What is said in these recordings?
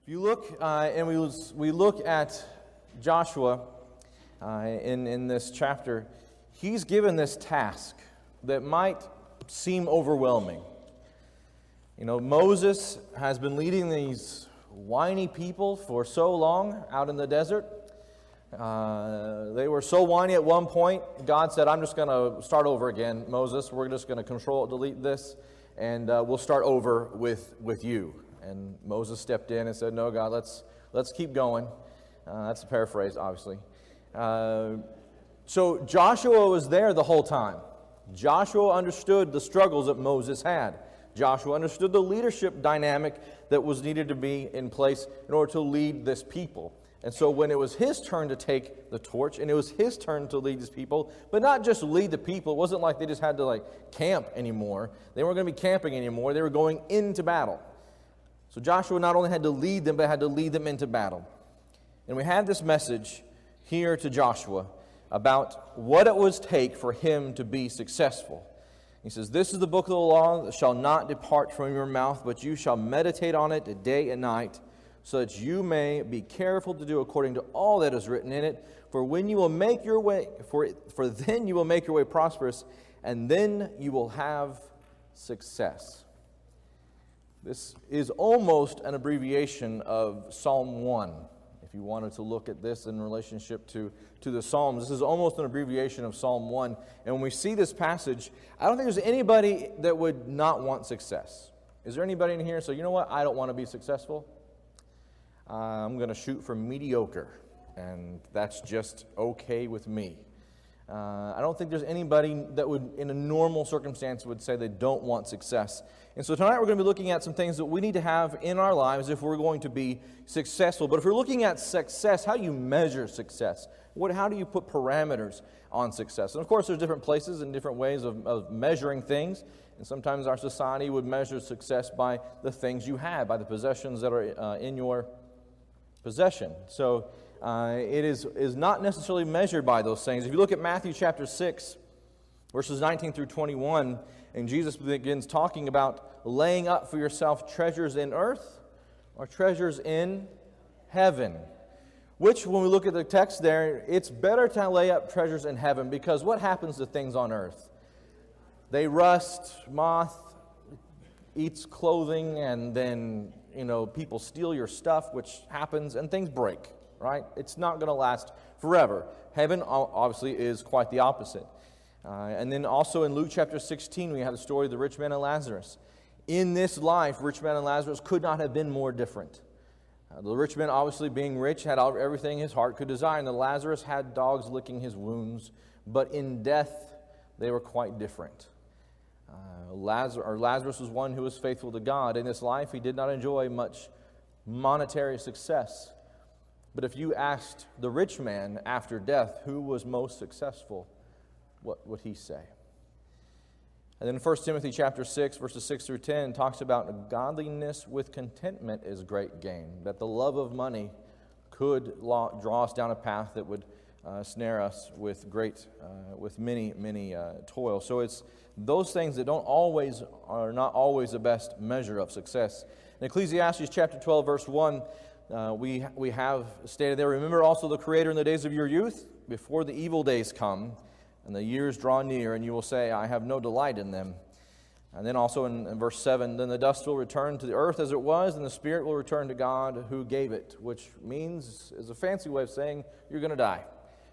If you look and we look at Joshua in this chapter, he's given this task that might seem overwhelming. You know, Moses has been leading these whiny people for so long out in the desert. They were so whiny at one point, God said, I'm just going to start over again, Moses. We're just going to delete this, and we'll start over with you. And Moses stepped in and said, no, God, let's keep going. That's a paraphrase, obviously. So Joshua was there the whole time. Joshua understood the struggles that Moses had. Joshua understood the leadership dynamic that was needed to be in place in order to lead this people. And so when it was his turn to take the torch, and it was his turn to lead these people, but not just lead the people, it wasn't like they just had to camp anymore. They weren't going to be camping anymore. They were going into battle. So Joshua not only had to lead them, but had to lead them into battle. And we had this message here to Joshua about what it would take for him to be successful. He says, this is the book of the law that shall not depart from your mouth, but you shall meditate on it day and night, so that you may be careful to do according to all that is written in it. For when you will make your way, for then you will make your way prosperous, and then you will have success. This is almost an abbreviation of Psalm 1. If you wanted to look at this in relationship to the Psalms, this is almost an abbreviation of Psalm 1. And when we see this passage, I don't think there's anybody that would not want success. Is there anybody in here? So, you know what? I don't want to be successful. I'm going to shoot for mediocre, and that's just okay with me. I don't think there's anybody that would, in a normal circumstance, would say they don't want success. And so tonight we're going to be looking at some things that we need to have in our lives if we're going to be successful. But if we're looking at success, how do you measure success? How do you put parameters on success? And of course, there's different places and different ways of measuring things. And sometimes our society would measure success by the things you have, by the possessions that are in your possession. So it is not necessarily measured by those things. If you look at Matthew chapter 6, verses 19 through 21, and Jesus begins talking about laying up for yourself treasures in earth or treasures in heaven. Which, when we look at the text there, it's better to lay up treasures in heaven, because what happens to things on earth? They rust, moth eats clothing, and then people steal your stuff, which happens, and things break, right? It's not going to last forever. Heaven, obviously, is quite the opposite. And then also in Luke chapter 16, we have the story of the rich man and Lazarus. In this life, rich man and Lazarus could not have been more different. The rich man, obviously being rich, had everything his heart could desire, and the Lazarus had dogs licking his wounds. But in death, they were quite different. Lazarus was one who was faithful to God. In this life, he did not enjoy much monetary success. But if you asked the rich man after death who was most successful, what would he say? And then 1 Timothy chapter 6, verses 6 through 10 talks about godliness with contentment is great gain. That the love of money could draw us down a path that would snare us with many toil. So it's those things that are not always the best measure of success. In Ecclesiastes chapter 12, verse 1, we have stated there, remember also the Creator in the days of your youth, before the evil days come, and the years draw near, and you will say, I have no delight in them. And then also in verse 7, then the dust will return to the earth as it was, and the spirit will return to God who gave it, which is a fancy way of saying you're going to die.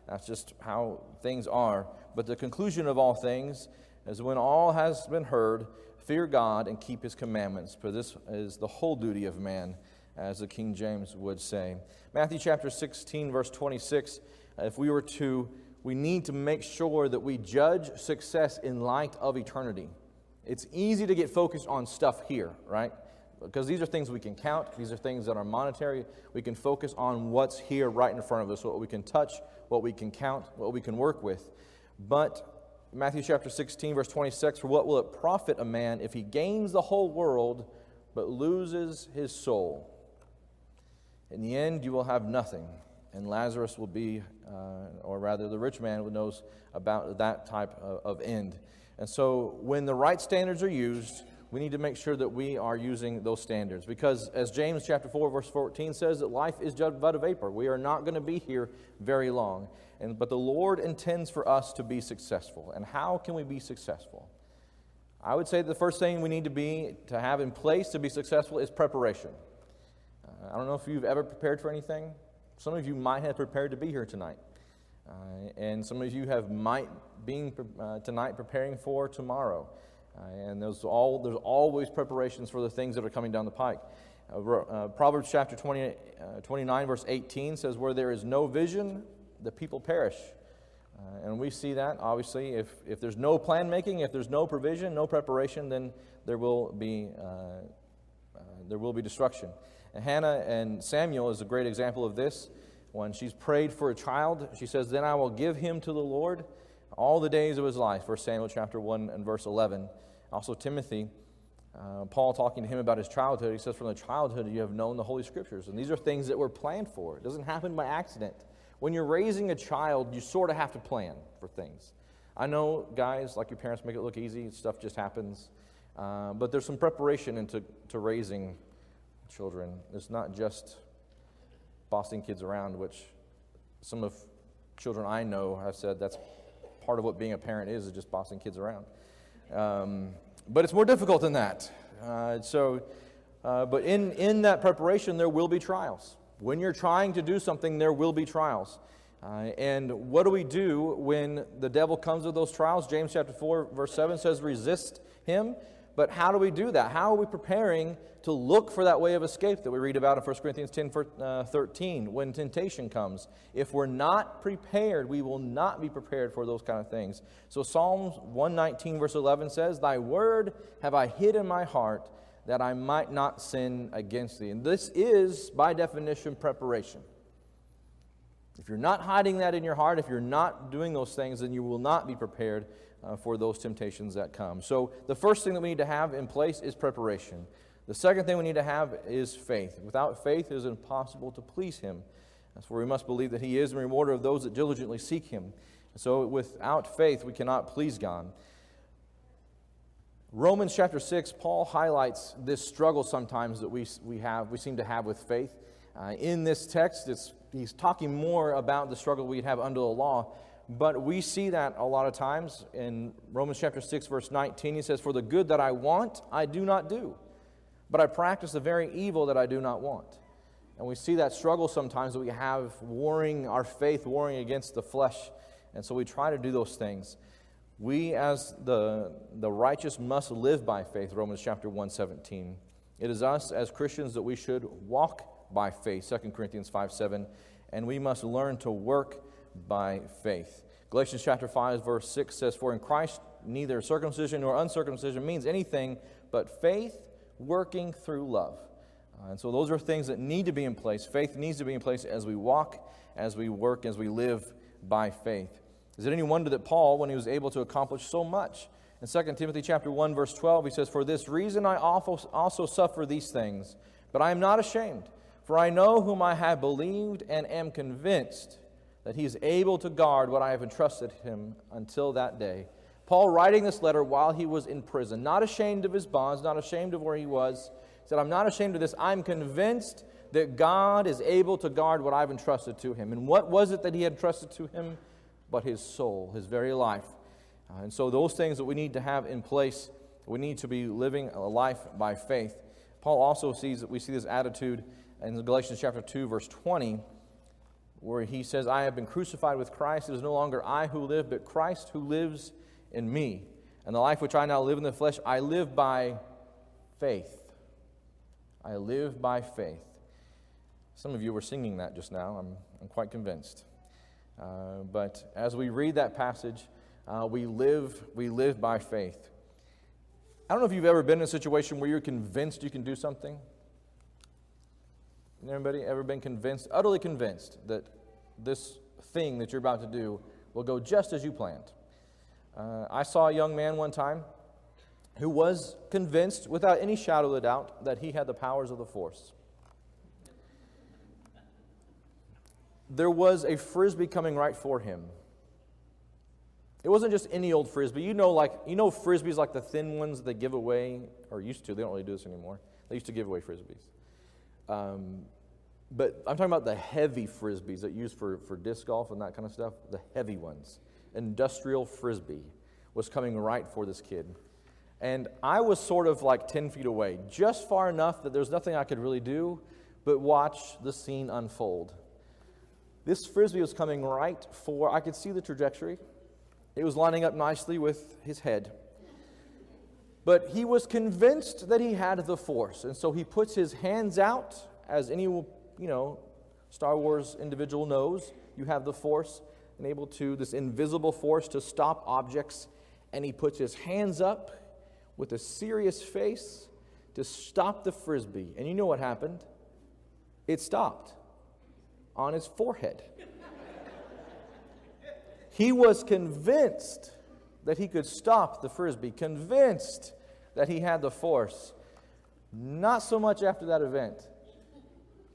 That's just how things are. But the conclusion of all things is when all has been heard, fear God and keep His commandments, for this is the whole duty of man, as the King James would say. Matthew chapter 16, verse 26, we need to make sure that we judge success in light of eternity. It's easy to get focused on stuff here, right? Because these are things we can count. These are things that are monetary. We can focus on what's here right in front of us, what we can touch, what we can count, what we can work with. But Matthew chapter 16, verse 26, for what will it profit a man if he gains the whole world but loses his soul? In the end, you will have nothing. And Lazarus will be, or rather the rich man knows about that type of end. And so when the right standards are used, we need to make sure that we are using those standards. Because as James chapter 4, verse 14 says, that life is but a vapor. We are not going to be here very long. But the Lord intends for us to be successful. And how can we be successful? I would say the first thing we need to have in place to be successful is preparation. I don't know if you've ever prepared for anything. Some of you might have prepared to be here tonight. And some of you have being tonight preparing for tomorrow. And there's always preparations for the things that are coming down the pike. Proverbs chapter 29, verse 18 says, where there is no vision, the people perish. And we see that, obviously, if there's no plan making, if there's no provision, no preparation, then there will be destruction. And Hannah and Samuel is a great example of this. When she's prayed for a child, she says, then I will give him to the Lord all the days of his life. 1 Samuel chapter 1 and verse 11. Also Timothy, Paul talking to him about his childhood, he says, from the childhood you have known the Holy Scriptures. And these are things that were planned for. It doesn't happen by accident. When you're raising a child, you sort of have to plan for things. I know, guys, like your parents make it look easy. Stuff just happens. But there's some preparation into raising children. It's not just bossing kids around, which some of children I know have said that's part of what being a parent is just bossing kids around. But it's more difficult than that. But in that preparation, there will be trials. When you're trying to do something, there will be trials. And what do we do when the devil comes with those trials? James chapter 4, verse 7 says, resist him. But how do we do that? How are we preparing to look for that way of escape that we read about in 1 Corinthians 10:13 when temptation comes? If we're not prepared, we will not be prepared for those kind of things. So Psalms 119 verse 11 says, thy word have I hid in my heart that I might not sin against thee. And this is, by definition, preparation. If you're not hiding that in your heart, if you're not doing those things, then you will not be prepared for those temptations that come. So the first thing that we need to have in place is preparation. The second thing we need to have is faith. Without faith, it is impossible to please Him. That's where we must believe that He is the rewarder of those that diligently seek Him. So without faith, we cannot please God. Romans chapter 6, Paul highlights this struggle sometimes that we seem to have with faith. In this text, he's talking more about the struggle we'd have under the law. But we see that a lot of times. In Romans chapter 6, verse 19, he says, for the good that I want, I do not do. But I practice the very evil that I do not want. And we see that struggle sometimes that we have our faith warring against the flesh. And so we try to do those things. We as the righteous must live by faith, Romans chapter 1:17. It is us as Christians that we should walk by faith, 2 Corinthians 5:7. And we must learn to work by faith. Galatians chapter 5 verse 6 says, for in Christ neither circumcision nor uncircumcision means anything but faith working through love. And so those are things that need to be in place. Faith needs to be in place as we walk, as we work, as we live by faith. Is it any wonder that Paul, when he was able to accomplish so much, in 2 Timothy chapter 1 verse 12, he says, for this reason I also suffer these things, but I am not ashamed, for I know whom I have believed and am convinced that he is able to guard what I have entrusted him until that day. Paul writing this letter while he was in prison, not ashamed of his bonds, not ashamed of where he was, said, I'm not ashamed of this. I'm convinced that God is able to guard what I've entrusted to him. And what was it that he had entrusted to him? But his soul, his very life. And so those things that we need to have in place, we need to be living a life by faith. Paul also we see this attitude in Galatians chapter 2, verse 20, where he says, I have been crucified with Christ. It is no longer I who live, but Christ who lives in me. And the life which I now live in the flesh, I live by faith. I live by faith. Some of you were singing that just now. I'm quite convinced. But as we read that passage, we live by faith. I don't know if you've ever been in a situation where you're convinced you can do something. Anybody ever been convinced, utterly convinced, that this thing that you're about to do will go just as you planned? I saw a young man one time who was convinced, without any shadow of a doubt, that he had the powers of the force. There was a Frisbee coming right for him. It wasn't just any old Frisbee. You know Frisbees like the thin ones they give away, or used to. They don't really do this anymore. They used to give away Frisbees. But I'm talking about the heavy Frisbees that used for disc golf and that kind of stuff. The heavy ones. Industrial Frisbee was coming right for this kid. And I was sort of like 10 feet away, just far enough that there's nothing I could really do but watch the scene unfold. This Frisbee was coming right for, I could see the trajectory. It was lining up nicely with his head. But he was convinced that he had the Force, and so he puts his hands out, as any, Star Wars individual knows. You have the Force, and able to, this invisible force to stop objects, and he puts his hands up with a serious face to stop the Frisbee. And you know what happened? It stopped on his forehead. He was convinced that he could stop the Frisbee, convinced that he had the Force. Not so much after that event.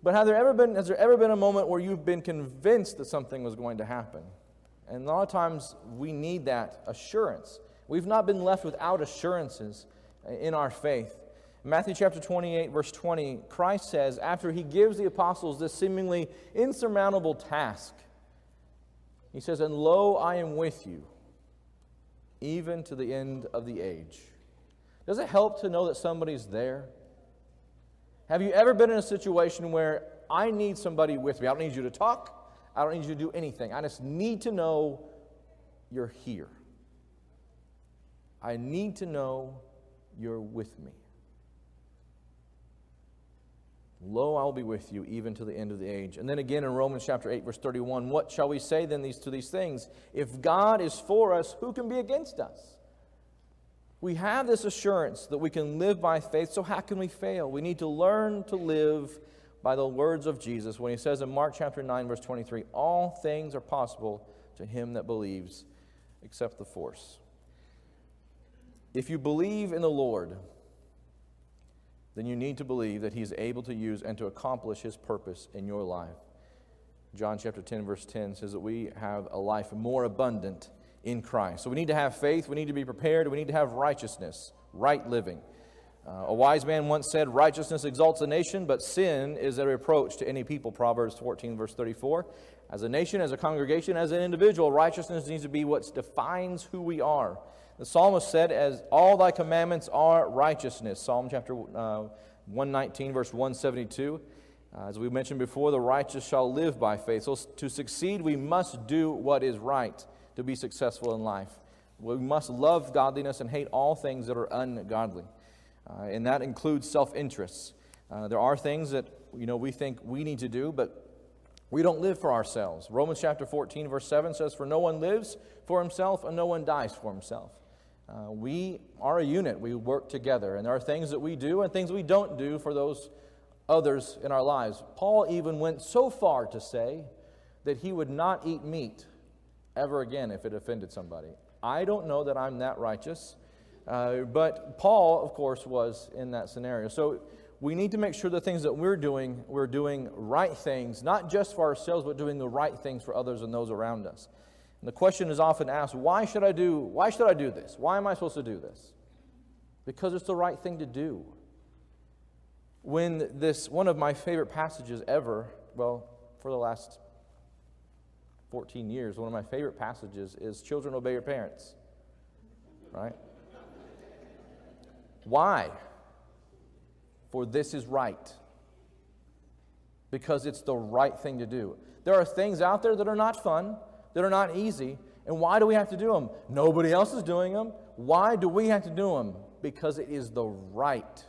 But has there ever been a moment where you've been convinced that something was going to happen? And a lot of times we need that assurance. We've not been left without assurances in our faith. In Matthew chapter 28, verse 20, Christ says, after he gives the apostles this seemingly insurmountable task, he says, and lo, I am with you, even to the end of the age. Does it help to know that somebody's there? Have you ever been in a situation where I need somebody with me? I don't need you to talk. I don't need you to do anything. I just need to know you're here. I need to know you're with me. Lo, I will be with you even to the end of the age. And then again in Romans chapter 8, verse 31, what shall we say then to these things? If God is for us, who can be against us? We have this assurance that we can live by faith, so how can we fail? We need to learn to live by the words of Jesus when he says in Mark chapter 9, verse 23, all things are possible to him that believes, except the Force. If you believe in the Lord, then you need to believe that he is able to use and to accomplish his purpose in your life. John chapter 10, verse 10 says that we have a life more abundant in Christ. So we need to have faith, we need to be prepared, we need to have righteousness, right living. A wise man once said, righteousness exalts a nation, but sin is a reproach to any people, Proverbs 14, verse 34. As a nation, as a congregation, as an individual, righteousness needs to be what defines who we are. The psalmist said, as all thy commandments are righteousness. Psalm chapter 119, verse 172. As we mentioned before, the righteous shall live by faith. So to succeed, we must do what is right to be successful in life. We must love godliness and hate all things that are ungodly. And that includes self-interests. There are things that we think we need to do, but we don't live for ourselves. Romans chapter 14, verse 7 says, for no one lives for himself and no one dies for himself. We are a unit. We work together. And there are things that we do and things we don't do for those others in our lives. Paul even went so far to say that he would not eat meat ever again if it offended somebody. I don't know that I'm that righteous, but Paul, of course, was in that scenario. So we need to make sure the things that we're doing right things, not just for ourselves, but doing the right things for others and those around us. And the question is often asked, why should I do this? Why am I supposed to do this? Because it's the right thing to do. When one of my favorite passages ever, for the last 14 years, one of my favorite passages is children obey your parents. Right? Why? For this is right. Because it's the right thing to do. There are things out there that are not fun, that are not easy, and why do we have to do them? Nobody else is doing them. Why do we have to do them? Because it is the right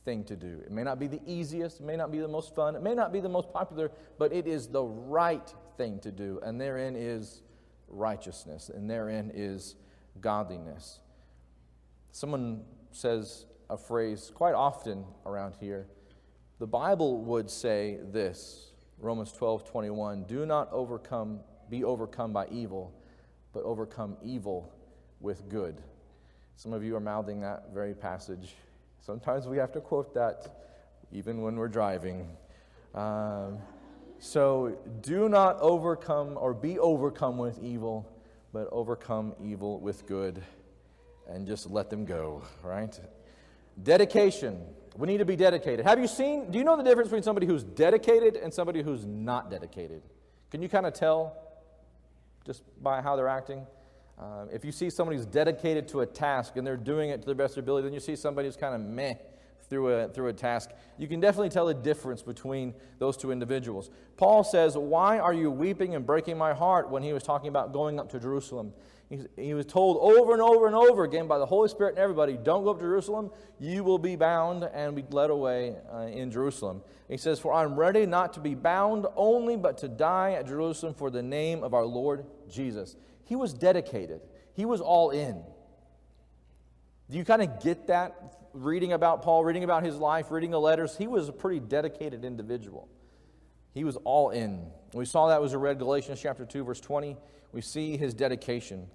thing to do. It may not be the easiest, it may not be the most fun, it may not be the most popular, but it is the right thing to do, and therein is righteousness, and therein is godliness. Someone says a phrase quite often around here. The Bible would say this, Romans 12:21, do not be overcome by evil, but overcome evil with good. Some of you are mouthing that very passage. Sometimes we have to quote that even when we're driving. So do not overcome or be overcome with evil, but overcome evil with good and just let them go, right? Dedication. We need to be dedicated. Do you know the difference between somebody who's dedicated and somebody who's not dedicated? Can you kind of tell just by how they're acting? If you see somebody who's dedicated to a task and they're doing it to their best of their ability, then you see somebody who's kind of meh through a task. You can definitely tell the difference between those two individuals. Paul says, "Why are you weeping and breaking my heart?" when he was talking about going up to Jerusalem. He was told over and over and over again by the Holy Spirit and everybody, "Don't go up to Jerusalem. You will be bound and be led away in Jerusalem." He says, "For I'm ready not to be bound only, but to die at Jerusalem for the name of our Lord Jesus." He was dedicated. He was all in. Do you kind of get that reading about Paul, reading about his life, reading the letters? He was a pretty dedicated individual. He was all in. We saw that as we read Galatians chapter 2, verse 20. We see his dedication.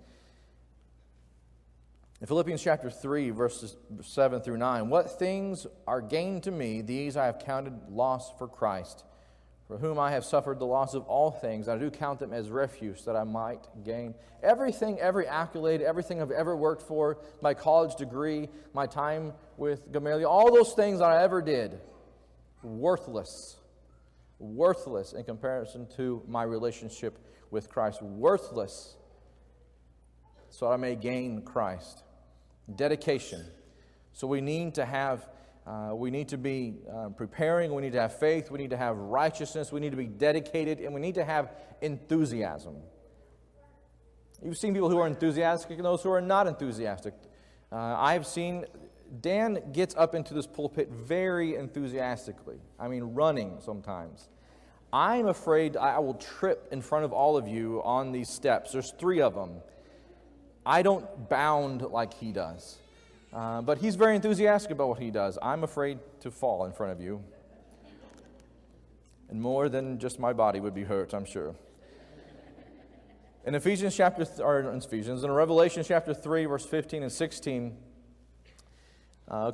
In Philippians chapter 3, verses 7 through 9, "What things are gain to me, these I have counted loss for Christ, for whom I have suffered the loss of all things. I do count them as refuse, that I might gain." Everything, every accolade, everything I've ever worked for, my college degree, my time with Gamaliel, all those things that I ever did, worthless. Worthless in comparison to my relationship with Christ. Worthless so I may gain Christ. Dedication. So we need to have, we need to be preparing, we need to have faith, we need to have righteousness, we need to be dedicated, and we need to have enthusiasm. You've seen people who are enthusiastic and those who are not enthusiastic. I've seen Dan gets up into this pulpit very enthusiastically. I mean, running sometimes. I'm afraid I will trip in front of all of you on these steps. There's 3 of them. I don't bound like he does. But he's very enthusiastic about what he does. I'm afraid to fall in front of you. And more than just my body would be hurt, I'm sure. In in Revelation chapter 3, verse 15 and 16,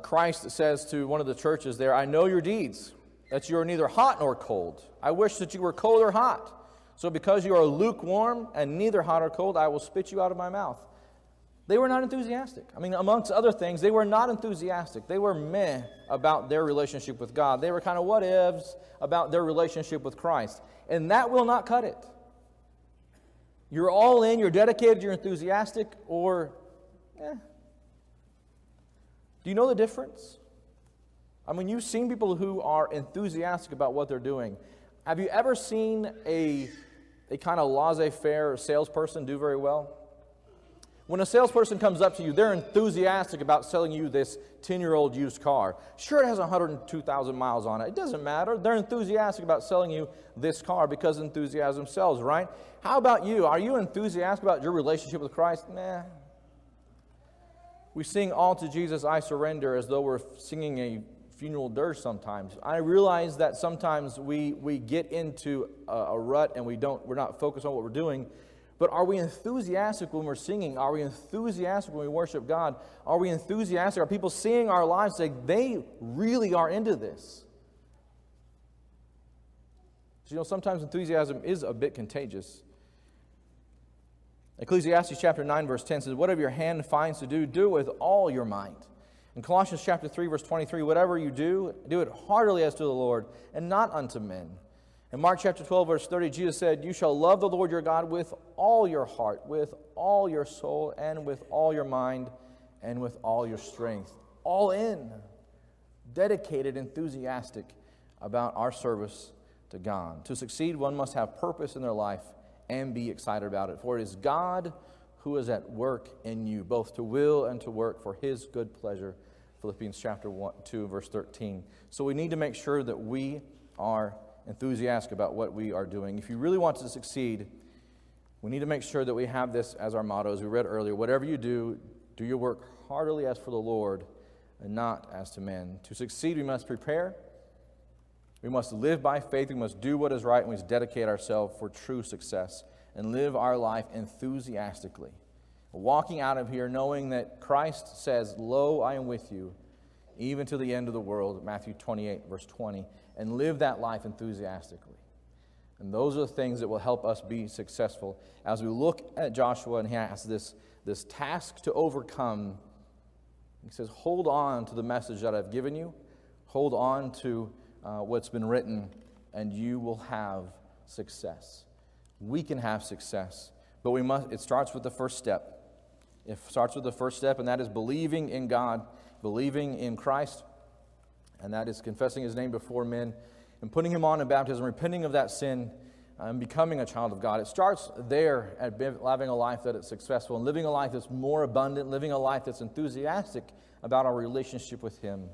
Christ says to one of the churches there, "I know your deeds, that you are neither hot nor cold. I wish that you were cold or hot. So because you are lukewarm and neither hot or cold, I will spit you out of my mouth." They were not enthusiastic. I mean, amongst other things, they were not enthusiastic. They were meh about their relationship with God. They were kind of what-ifs about their relationship with Christ. And that will not cut it. You're all in, you're dedicated, you're enthusiastic, or Do you know the difference? I mean, you've seen people who are enthusiastic about what they're doing. Have you ever seen a kind of laissez-faire salesperson do very well? When a salesperson comes up to you, they're enthusiastic about selling you this 10-year-old used car. Sure, it has 102,000 miles on it. It doesn't matter. They're enthusiastic about selling you this car because enthusiasm sells, right? How about you? Are you enthusiastic about your relationship with Christ? Nah. We sing "All to Jesus I Surrender" as though we're singing a funeral dirge sometimes. I realize that sometimes we get into a rut and we're not focused on what we're doing. But are we enthusiastic when we're singing? Are we enthusiastic when we worship God? Are we enthusiastic? Are people seeing our lives saying they really are into this? So, sometimes enthusiasm is a bit contagious. Ecclesiastes chapter 9, verse 10 says, "Whatever your hand finds to do, do it with all your might." In Colossians chapter 3, verse 23, "Whatever you do, do it heartily as to the Lord, and not unto men." In Mark chapter 12, verse 30, Jesus said, "You shall love the Lord your God with all your heart, with all your soul, and with all your mind, and with all your strength." All in, dedicated, enthusiastic about our service to God. To succeed, one must have purpose in their life and be excited about it. For it is God who is at work in you, both to will and to work for His good pleasure. Philippians chapter 2, verse 13. So we need to make sure that we are enthusiastic about what we are doing. If you really want to succeed, we need to make sure that we have this as our motto, as we read earlier. Whatever you do, do your work heartily as for the Lord and not as to men. To succeed, we must prepare. We must live by faith. We must do what is right, and we must dedicate ourselves for true success and live our life enthusiastically. Walking out of here knowing that Christ says, "Lo, I am with you, even to the end of the world," Matthew 28, verse 20, and live that life enthusiastically. And those are the things that will help us be successful. As we look at Joshua and he has this task to overcome, he says, hold on to the message that I've given you. Hold on to what's been written, and you will have success. We can have success, but it starts with the first step. It starts with the first step, and that is believing in God, believing in Christ, and that is confessing his name before men and putting him on in baptism, repenting of that sin, and becoming a child of God. It starts there at living a life that is successful and living a life that's more abundant, living a life that's enthusiastic about our relationship with him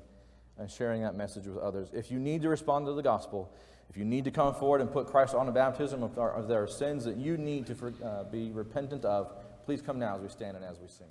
and sharing that message with others. If you need to respond to the gospel, if you need to come forward and put Christ on the baptism of their sins that you need to be repentant of, please come now as we stand and as we sing.